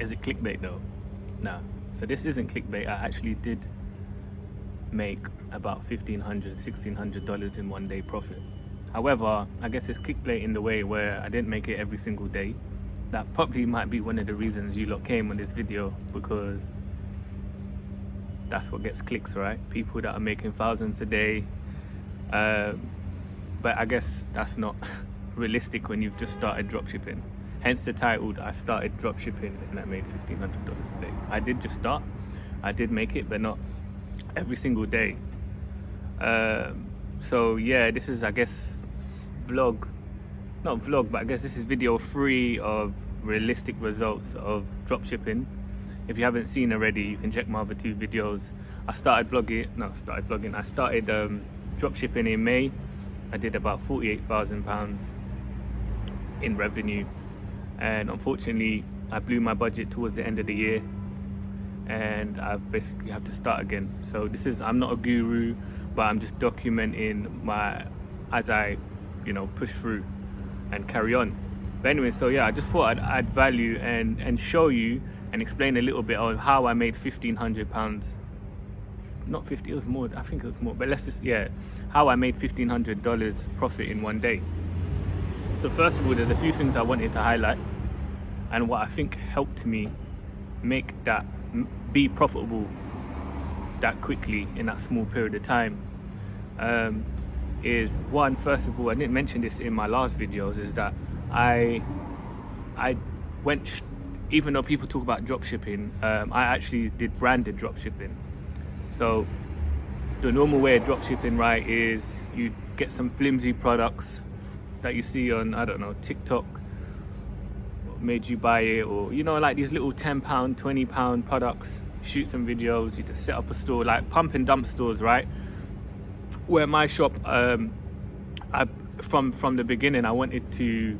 Is it clickbait though? Nah. So this isn't clickbait. I actually did make about $1,500, $1,600 in 1 day profit. However, I guess it's clickbait in the way where I didn't make it every single day. That probably might be one of the reasons you lot came on this video, because that's what gets clicks, right? People that are making thousands a day. But I guess that's not realistic when you've just started dropshipping. Hence the title, I started dropshipping and I made $1,500 a day. I did just start. I did make it, but not every single day. So yeah, this is, I guess, not vlog, but I guess this is video 3 of realistic results of dropshipping. If you haven't seen already, you can check my other 2 videos. I started dropshipping in May. I did about £48,000 in revenue, and unfortunately I blew my budget towards the end of the year, and I basically have to start again. So I'm not a guru, but I'm just documenting as I push through and carry on. But anyway, so yeah, I just thought I'd add value and show you and explain a little bit of how I made £1,500. Not 50, it was more, I think it was more, but how I made $1,500 profit in 1 day. So first of all, there's a few things I wanted to highlight, and what I think helped me make that be profitable that quickly in that small period of time is one. First of all, I didn't mention this in my last videos, is that I went, even though people talk about dropshipping, I actually did branded dropshipping. So the normal way of dropshipping, right, is you get some flimsy products that you see on, I don't know, TikTok, what made you buy it, or like these little £10, £20 products. Shoot some videos, you just set up a store, like pump and dump stores, right? Where my shop, from the beginning, I wanted to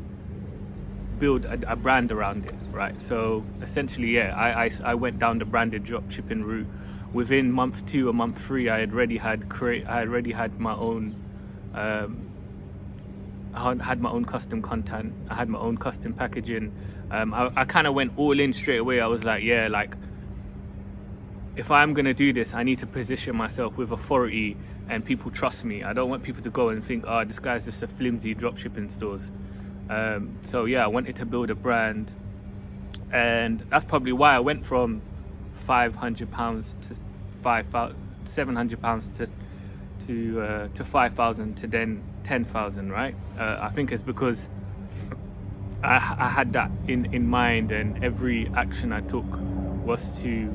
build a brand around it, right? So essentially, yeah, I went down the branded dropshipping route. Within month 2 or month 3, I already had my own custom content. I had my own custom packaging. I kind of went all in straight away. I was like, yeah, like, if I'm gonna do this, I need to position myself with authority and people trust me. I don't want people to go and think, oh, this guy's just a flimsy dropshipping stores. So yeah, I wanted to build a brand, and that's probably why I went from £500 to £700 to 5,000 to then 10,000, right? I think it's because I had that in mind, and every action I took was to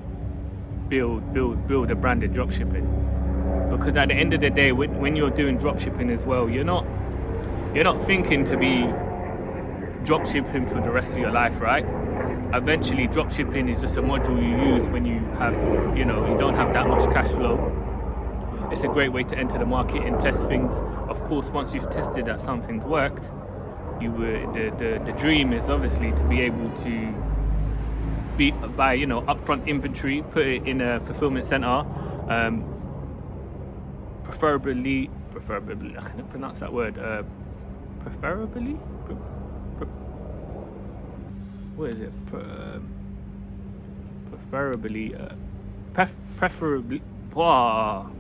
build a branded dropshipping. Because at the end of the day, when you're doing dropshipping as well, you're not thinking to be dropshipping for the rest of your life, right? Eventually, dropshipping is just a module you use when you have, you don't have that much cash flow. It's a great way to enter the market and test things. Of course, once you've tested that something's worked, the dream is obviously to be able to buy upfront inventory, put it in a fulfillment center, preferably I can't pronounce that word. What is it? Preferably. Wow.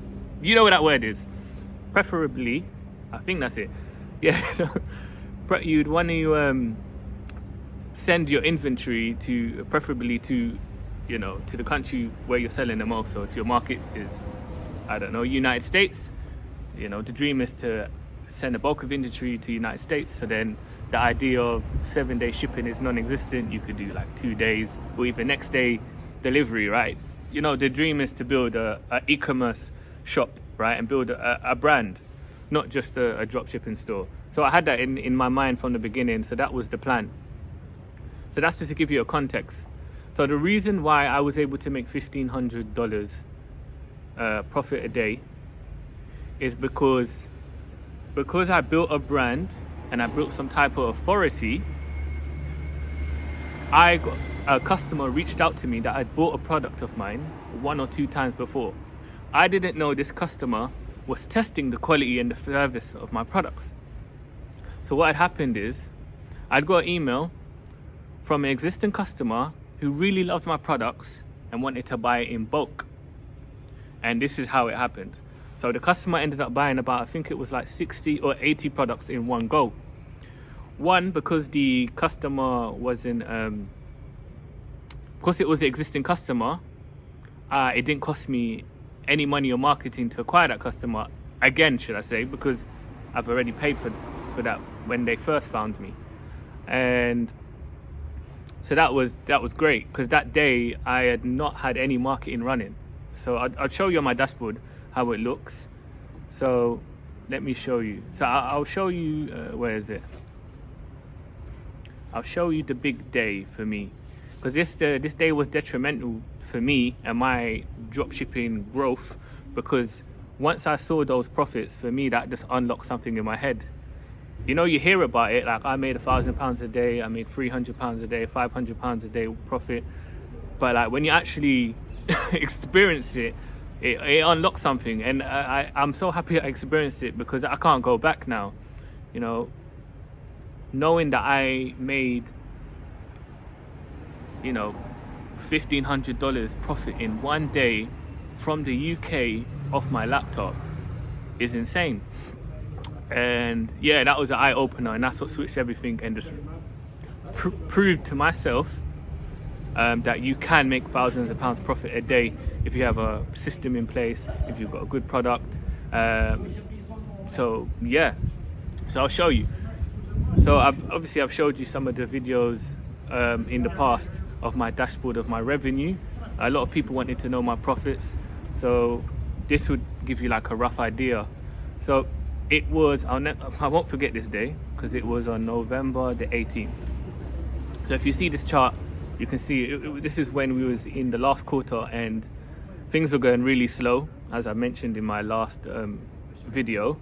You know what that word is? Preferably. I think that's it. Yeah. So you'd want to send your inventory preferably to the country where you're selling them most. So if your market is, I don't know, United States, the dream is to send a bulk of inventory to United States. So then the idea of 7-day shipping is non-existent. You could do like 2 days or even next day delivery, right? The dream is to build a e-commerce shop, right? And build a brand, not just a drop shipping store. So I had that in my mind from the beginning. So that was the plan. So that's just to give you a context. So the reason why I was able to make $1,500 profit a day is because I built a brand and I built some type of authority. A customer reached out to me that had bought a product of mine 1 or 2 times before. I didn't know this customer was testing the quality and the service of my products. So what had happened is I'd got an email from an existing customer who really loved my products and wanted to buy it in bulk. And this is how it happened. So the customer ended up buying about, I think it was like 60 or 80 products in one go. One, because the customer wasn't, because it was an existing customer, it didn't cost me any money or marketing to acquire that customer. Again, should I say, because I've already paid for that when they first found me. And so that was great, because that day I had not had any marketing running. So I'll show you on my dashboard how it looks. So let me show you. So I'll show you, where is it? I'll show you the big day for me, because this day was detrimental for me and my dropshipping growth, because once I saw those profits, for me that just unlocked something in my head. You know, you hear about it, like I made £1,000 a day, I made £300 a day, £500 a day profit. But like when you actually experience it, it unlocks something. And I'm so happy I experienced it, because I can't go back now. You know, knowing that I made, you know, $1,500 profit in one day from the UK off my laptop is insane. And yeah, that was an eye-opener, and that's what switched everything, and just proved to myself that you can make thousands of pounds profit a day if you have a system in place, if you've got a good product. So yeah, so I'll show you. So I've showed you some of the videos in the past of my dashboard of my revenue. A lot of people wanted to know my profits, so this would give you like a rough idea. So it was, I won't forget this day, because it was on November the 18th. So if you see this chart, you can see this is when we was in the last quarter and things were going really slow, as I mentioned in my last video.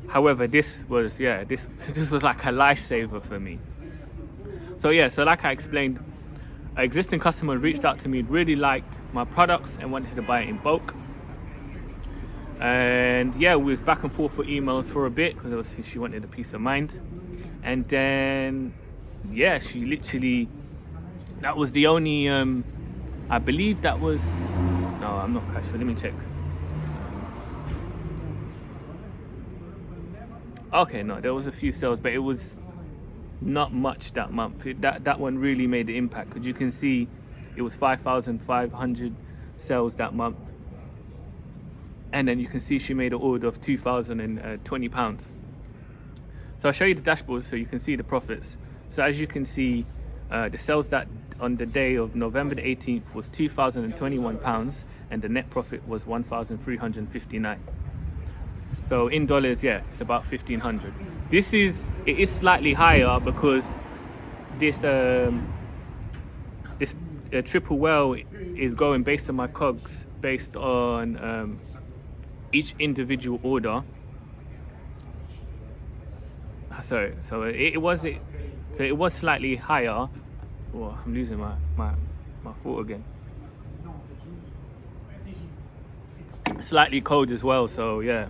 However, this was like a lifesaver for me. So yeah, so like I explained, an existing customer reached out to me, really liked my products and wanted to buy it in bulk. And yeah, we was back and forth for emails for a bit, because obviously she wanted a peace of mind. And then yeah, she literally, that was the only I believe that was, no, I'm not quite sure, let me check. Okay, no, there was a few sales, but it was not much that month. That one really made the impact, because you can see it was 5,500 sales that month. And then you can see she made an order of £2,020. So I'll show you the dashboard so you can see the profits. So as you can see, the sales that on the day of November the 18th was £2,021, and the net profit was $1,359. So in dollars, yeah, it's about 1,500. It is slightly higher, because this triple well is going based on my COGS, based on each individual order. Sorry, so it was slightly higher. Oh, I'm losing my thought again. Slightly cold as well, so yeah,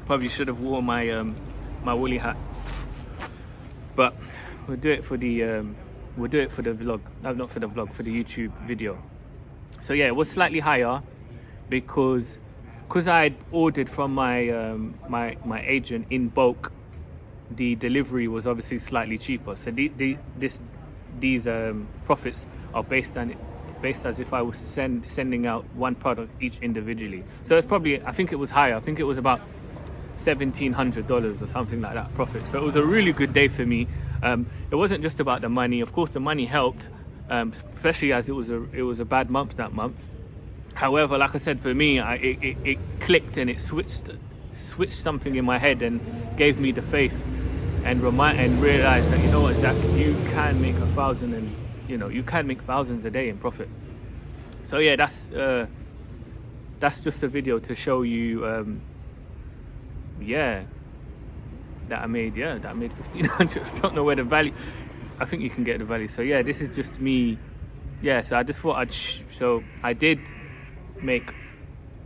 probably should have worn my my woolly hat. But we'll do it for the vlog. No, not for the vlog, for the YouTube video. So yeah, it was slightly higher because I ordered from my my agent in bulk. The delivery was obviously slightly cheaper. So these profits are based as if I was sending out one product each individually. So it's probably, I think it was higher. I think it was about $1,700 or something like that profit. So it was a really good day for me. It wasn't just about the money. Of course, the money helped, especially as it was a bad month that month. However, like I said, for me, it clicked and it switched something in my head and gave me the faith and realized that, you know what, Zach, you can make 1,000 and you can make thousands a day in profit. So yeah, that's just a video to show you that I made 1,500. I don't know where the value, I think you can get the value. So yeah, this is just me. Yeah, so I just thought so I did make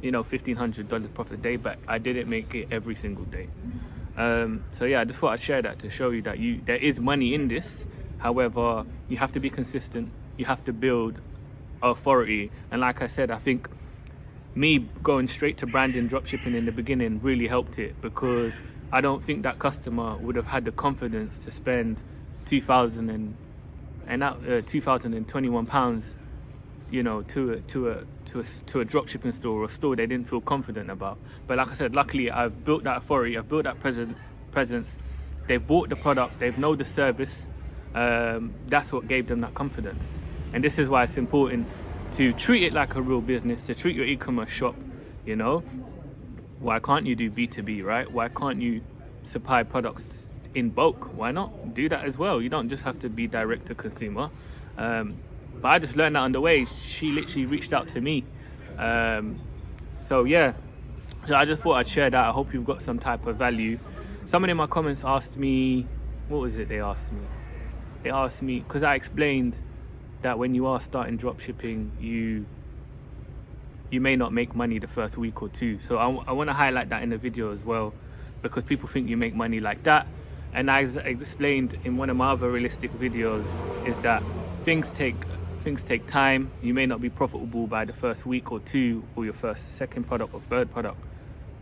$1,500 profit a day, but I didn't make it every single day. So yeah, I just thought I'd share that to show you that there is money in this. However, you have to be consistent, you have to build authority. And like I said, I think me going straight to branding dropshipping in the beginning really helped it, because I don't think that customer would have had the confidence to spend £2,021, you know, to a dropshipping store or a store they didn't feel confident about. But like I said, luckily I've built that authority, I've built that presence. They've bought the product, they've known the service. That's what gave them that confidence. And this is why it's important to treat it like a real business, to treat your e-commerce shop, you know. Why can't you do B2B, right? Why can't you supply products in bulk? Why not do that as well? You don't just have to be direct to consumer. But I just learned that on the way. She literally reached out to me. So yeah, so I just thought I'd share that. I hope you've got some type of value. Someone in my comments asked me, what was it they asked me? They asked me, because I explained that when you are starting dropshipping, you may not make money the first week or two. So I want to highlight that in the video as well, because people think you make money like that. And as I explained in one of my other realistic videos, is that things take time. You may not be profitable by the first week or two, or your second product or third product.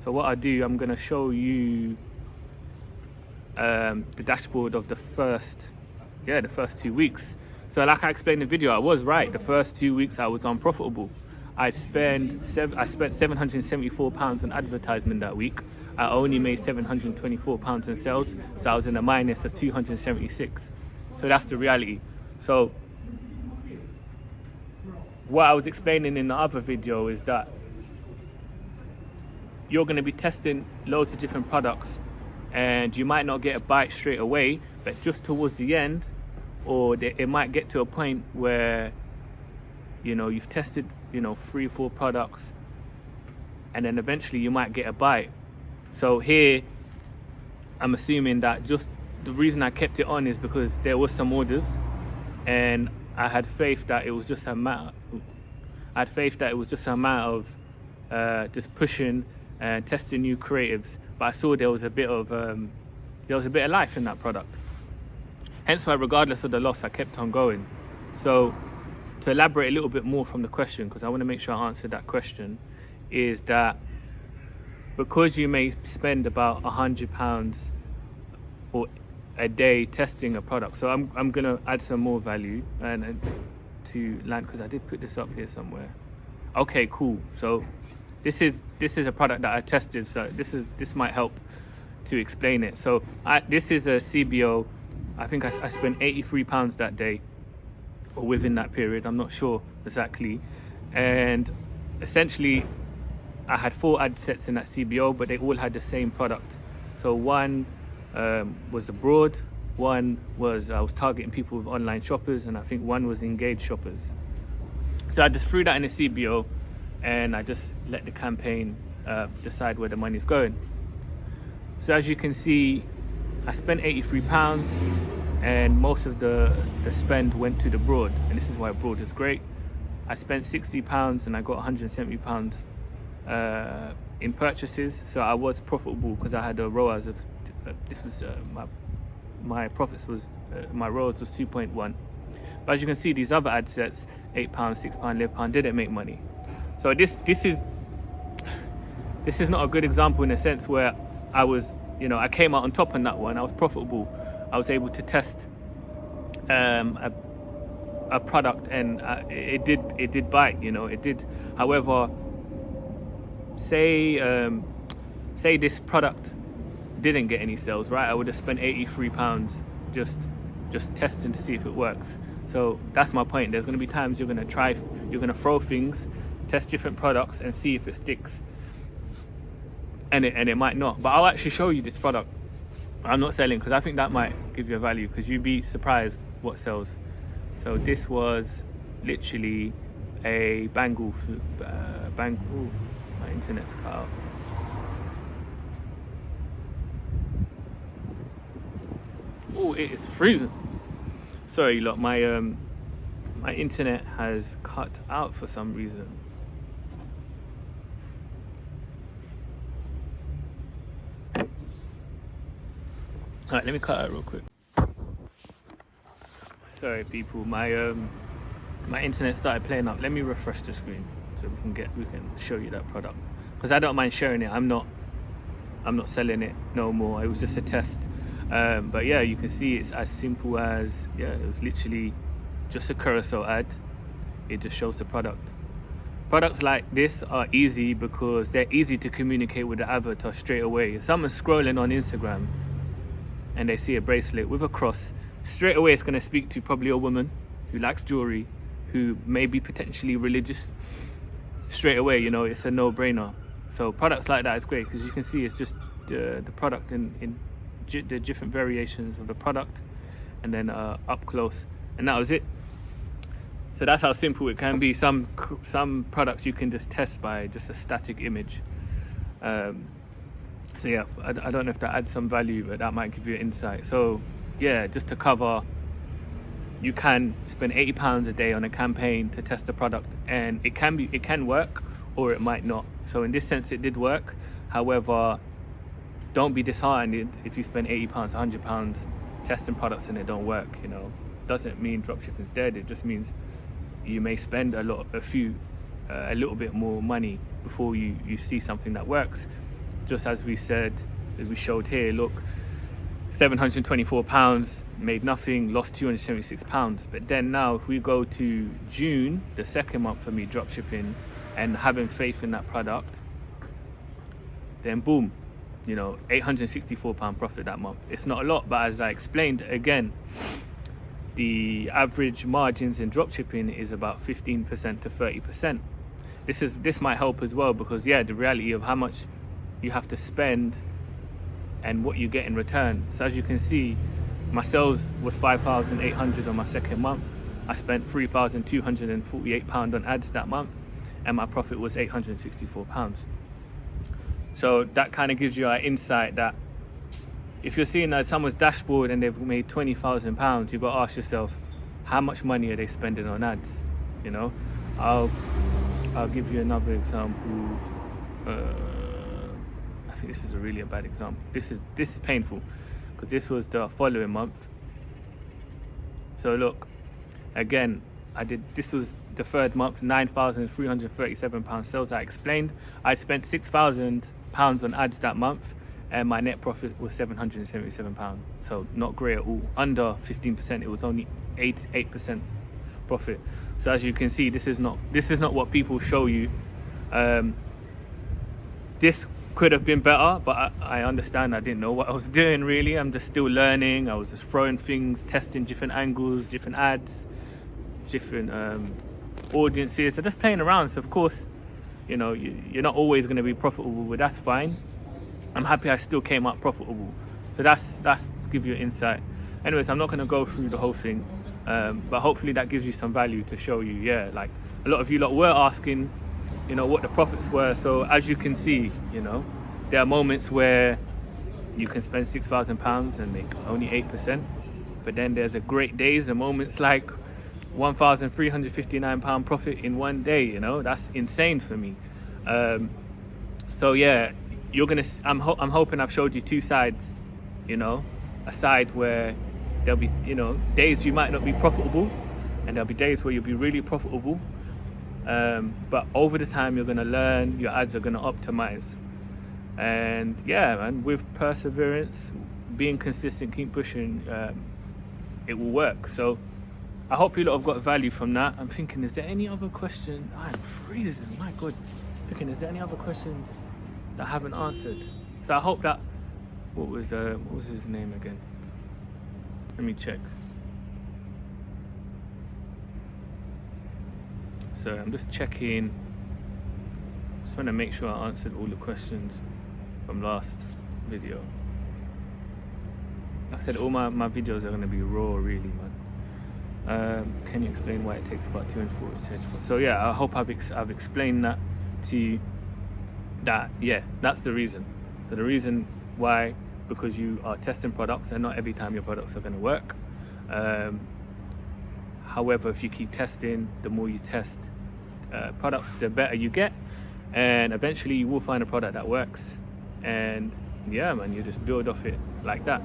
So what I do, I'm going to show you the dashboard of the first 2 weeks. So like I explained in the video, I was right. The first 2 weeks I was unprofitable. I spent £774 on advertisement that week. I only made £724 in sales, so I was in a minus of 276. So that's the reality. So what I was explaining in the other video is that you're going to be testing loads of different products, and you might not get a bite straight away, but just towards the end, or it might get to a point where, you know, you've tested, you know, 3-4 products, and then eventually you might get a bite. So here, I'm assuming that just the reason I kept it on is because there was some orders, and I had faith that it was just a matter. Of just pushing and testing new creatives. But I saw there was a bit of life in that product. Hence why, regardless of the loss, I kept on going. So to elaborate a little bit more from the question, because I want to make sure I answer that question, is that because you may spend about £100 or a day testing a product. So I'm gonna add some more value and to land, because I did put this up here somewhere. Okay, cool. So this is a product that I tested. So this might help to explain it. So this is a CBO. I think I spent £83 that day, or within that period. I'm not sure exactly. And essentially, I had 4 ad sets in that CBO, but they all had the same product. So one was abroad, one was I was targeting people with online shoppers, and I think one was engaged shoppers. So I just threw that in a CBO, and I just let the campaign decide where the money's going. So as you can see, I spent £83, and most of the spend went to the broad, and this is why broad is great. I spent £60 and I got £170 in purchases, so I was profitable because I had a ROAS of my profits was my ROAS was 2.1. But as you can see, these other ad sets, £8, £6, £11, didn't make money. So this is not a good example in a sense where I was, you know, I came out on top on that one. I was profitable. I was able to test a product, and it did bite, you know, it did. However, say this product didn't get any sales, right? I would have spent £83 just testing to see if it works. So that's my point. There's going to be times you're going to throw things, test different products, and see if it sticks. And it might not. But I'll actually show you this product. I'm not selling because I think that might give you a value, because you'd be surprised what sells. So this was literally a bangle. Ooh, my internet's cut out. Oh, it is freezing. Sorry, look, my internet has cut out for some reason. Alright, let me cut out real quick. Sorry people, my My internet started playing up. Let me refresh the screen so we can show you that product, because I don't mind sharing it. I'm not selling it no more. It was just a test. But yeah, you can see it's as simple as, it was literally just a carousel ad. It just shows the product. Products like this are easy because they're easy to communicate with the avatar straight away. If someone's scrolling on Instagram and they see a bracelet with a cross, straight away it's going to speak to probably a woman who likes jewelry, who may be potentially religious. Straight away, it's a no-brainer. So products like that is great because you can see it's just the product in the different variations of the product, and then up close, and that was it. So that's how simple it can be. Some products you can just test by just a static image. So yeah, I don't know if that adds some value, but that might give you an insight. So yeah, just to cover, you can spend £80 a day on a campaign to test the product, and it can work or it might not. So in this sense, it did work. However, don't be disheartened if you spend £80, £100 testing products and it don't work. Doesn't mean dropshipping's dead. It just means you may spend a little bit more money before you see something that works. Just as we said, as we showed here, look, £724, made nothing, lost £276. But then now if we go to June, the second month for me dropshipping, and having faith in that product, then boom, £864 profit that month. It's not a lot, but as I explained again, the average margins in dropshipping is about 15% to 30%. This might help as well, because the reality of how much you have to spend and what you get in return. So as you can see, my sales was 5,800 on my second month. I spent £3,248 on ads that month, and my profit was £864. So that kind of gives you an insight that if you're seeing that someone's dashboard and they've made £20,000, you've got to ask yourself, how much money are they spending on ads? I'll give you another example. I think this is a bad example. This is painful because this was the following month. So look, again, this was the third month, £9,337 sales. I explained I spent £6,000 on ads that month, and my net profit was £777. So not great at all. Under 15%. It was only 8% profit. So as you can see, this is not what people show you. This could have been better, but I understand. I didn't know what I was doing really. I'm just still learning. I was just throwing things, testing different angles, different ads, different audiences. So just playing around. So of course, you're not always going to be profitable, but that's fine. I'm happy I still came out profitable. So that's give you an insight. Anyways, I'm not going to go through the whole thing, but hopefully that gives you some value to show you. Like a lot of you lot were asking, what the profits were. So as you can see, there are moments where you can spend £6,000 and make only 8%. But then there's a great days and moments like £1,359 profit in one day. That's insane for me. So yeah, I'm hoping I've showed you two sides. A side where there'll be days you might not be profitable, and there'll be days where you'll be really profitable. But over the time you're gonna learn, your ads are gonna optimize, and man, with perseverance, being consistent, keep pushing, it will work. So I hope you lot have got value from that. I'm thinking, is there any other question? I'm freezing, my god. Thinking, is there any other questions that I haven't answered? So I hope that, what was his name again? Let me check. So I'm just checking. Just want to make sure I answered all the questions from last video. Like I said, all my videos are going to be raw, really, man. Can you explain why it takes about 240 search for? So yeah, I hope I've explained that to you. That's the reason. So the reason why, because you are testing products, and not every time your products are going to work. However, if you keep testing, the more you test products, the better you get, and eventually you will find a product that works. And man, you just build off it like that.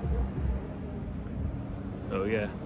So yeah.